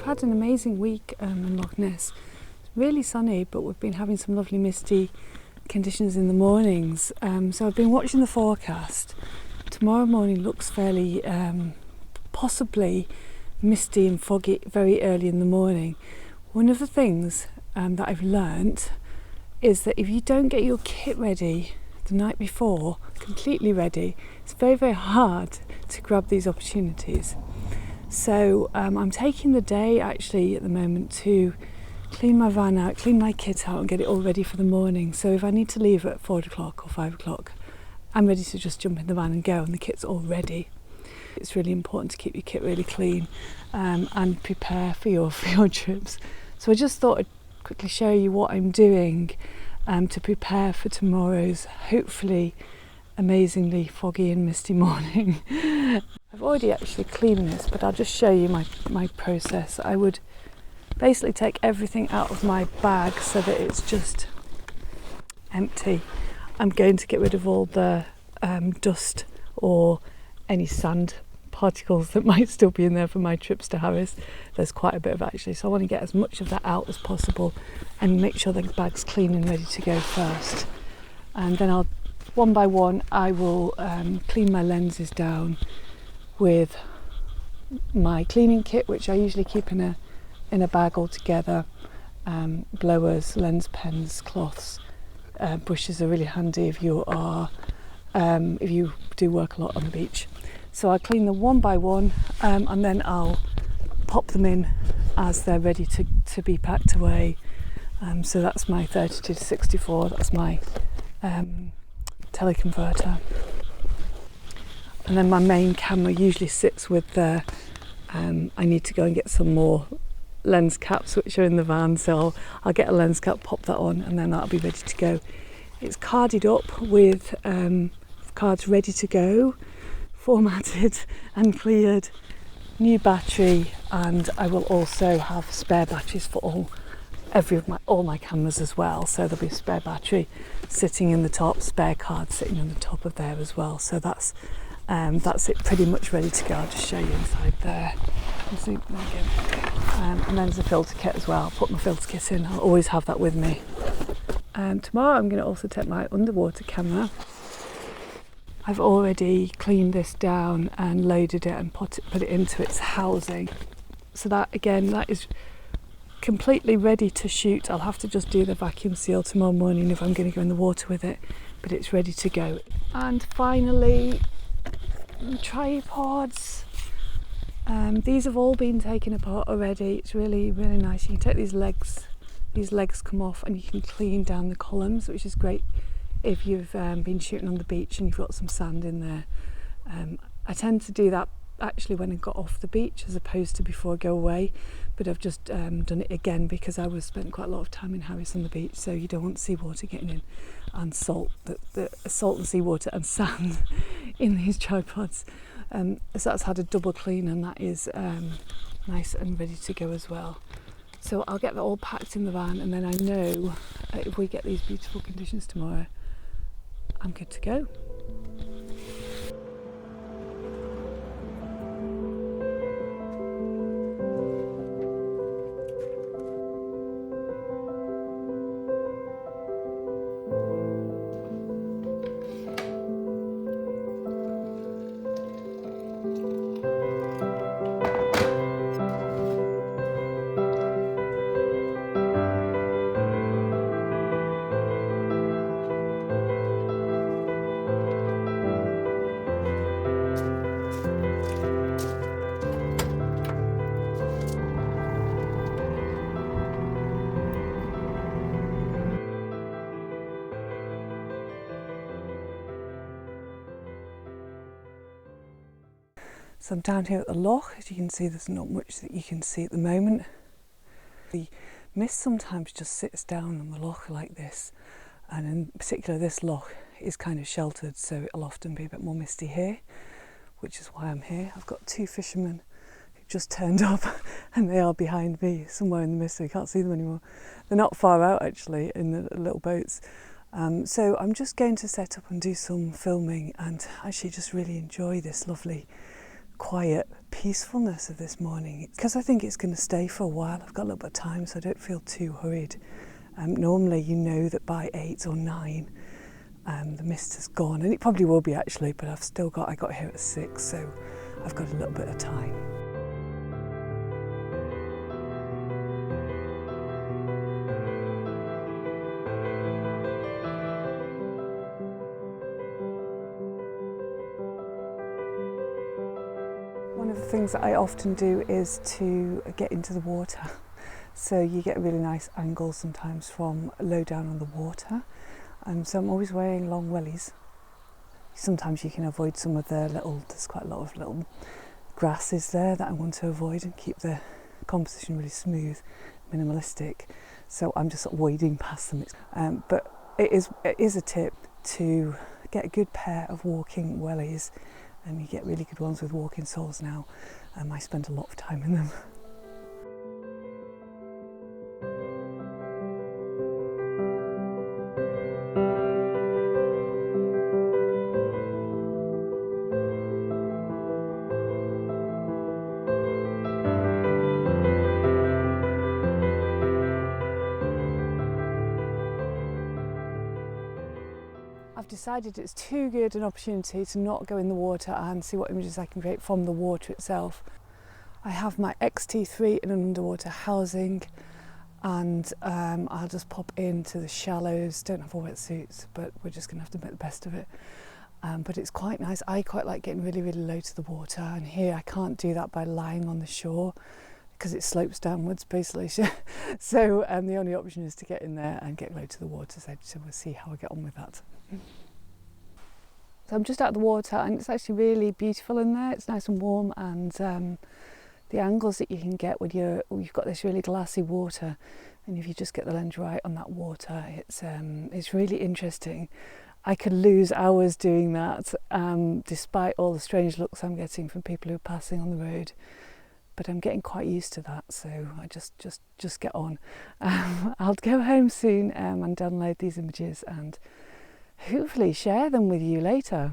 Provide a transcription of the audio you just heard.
had an amazing week in Loch Ness. It's really sunny, but we've been having some lovely misty conditions in the mornings. So I've been watching the forecast. Tomorrow morning looks fairly possibly misty and foggy very early in the morning. One of the things that I've learnt is that if you don't get your kit ready the night before, completely ready, it's very, very hard to grab these opportunities. So I'm taking the day actually at the moment to clean my van out, clean my kit out and get it all ready for the morning. So if I need to leave at 4 o'clock or 5 o'clock, I'm ready to just jump in the van and go, and the kit's all ready. It's really important to keep your kit really clean and prepare for your trips. So I just thought I'd quickly show you what I'm doing to prepare for tomorrow's hopefully amazingly foggy and misty morning. I've already actually cleaned this, but I'll just show you my process. I would basically take everything out of my bag so that it's just empty. I'm going to get rid of all the dust or any sand particles that might still be in there for my trips to Harris. There's quite a bit of actually, so I want to get as much of that out as possible and make sure the bag's clean and ready to go first. And then one by one I will clean my lenses down with my cleaning kit, which I usually keep in a bag altogether. Blowers, lens pens, cloths, brushes are really handy if you do work a lot on the beach. So I clean them one by one and then I'll pop them in as they're ready to be packed away. So that's my 32 to 64, that's my teleconverter. And then my main camera usually sits with the, I need to go and get some more lens caps which are in the van, so I'll get a lens cap, pop that on, and then that'll be ready to go. It's carded up with cards ready to go, formatted and cleared, new battery, and I will also have spare batteries for all my cameras as well. So there'll be a spare battery sitting in the top, spare cards sitting on the top of there as well. So that's it, pretty much ready to go. I'll just show you inside there. There we go. And then there's a filter kit as well. I'll put my filter kit in. I'll always have that with me. Tomorrow I'm going to also take my underwater camera. I've already cleaned this down and loaded it and put it into its housing. So that is completely ready to shoot. I'll have to just do the vacuum seal tomorrow morning if I'm going to go in the water with it, but it's ready to go. And finally, tripods. These have all been taken apart already. It's really, really nice. You can take these legs come off and you can clean down the columns, which is great if you've been shooting on the beach and you've got some sand in there. I tend to do that actually when I got off the beach as opposed to before I go away, but I've just done it again because I was spent quite a lot of time in Harris on the beach, so you don't want seawater getting in and salt and seawater and sand in these tripods. So that's had a double clean and that is nice and ready to go as well. So I'll get that all packed in the van, and then I know if we get these beautiful conditions tomorrow, I'm good to go. So I'm down here at the Loch. As you can see, there's not much that you can see at the moment. The mist sometimes just sits down on the Loch like this, and in particular this Loch is kind of sheltered, so it'll often be a bit more misty here, which is why I'm here. I've got two fishermen who just turned up and they are behind me somewhere in the mist, so you can't see them anymore. They're not far out actually in the little boats. So I'm just going to set up and do some filming and actually just really enjoy this lovely quiet peacefulness of this morning, because I think it's going to stay for a while. I've got a little bit of time, so I don't feel too hurried. Normally you know that by 8 or 9 the mist has gone, and it probably will be actually, but I got here at 6, so I've got a little bit of time. One of the things that I often do is to get into the water. So you get a really nice angle sometimes from low down on the water. So I'm always wearing long wellies. Sometimes you can avoid some of there's quite a lot of little grasses there that I want to avoid and keep the composition really smooth, minimalistic. So I'm just sort of wading past them. But it is a tip to get a good pair of walking wellies. You get really good ones with walking soles now. I spend a lot of time in them. I've decided it's too good an opportunity to not go in the water and see what images I can create from the water itself. I have my XT-3 in an underwater housing, and I'll just pop into the shallows. Don't have all wetsuits, but we're just going to have to make the best of it. But it's quite nice. I quite like getting really, really low to the water, and here I can't do that by lying on the shore because it slopes downwards basically. So the only option is to get in there and get low to the water's edge, so we'll see how I get on with that. So I'm just out of the water, and it's actually really beautiful in there. It's nice and warm, and the angles that you can get when you've got this really glassy water, and if you just get the lens right on that water, it's really interesting. I could lose hours doing that, despite all the strange looks I'm getting from people who are passing on the road. But I'm getting quite used to that, so I just get on. I'll go home soon and download these images and hopefully share them with you later.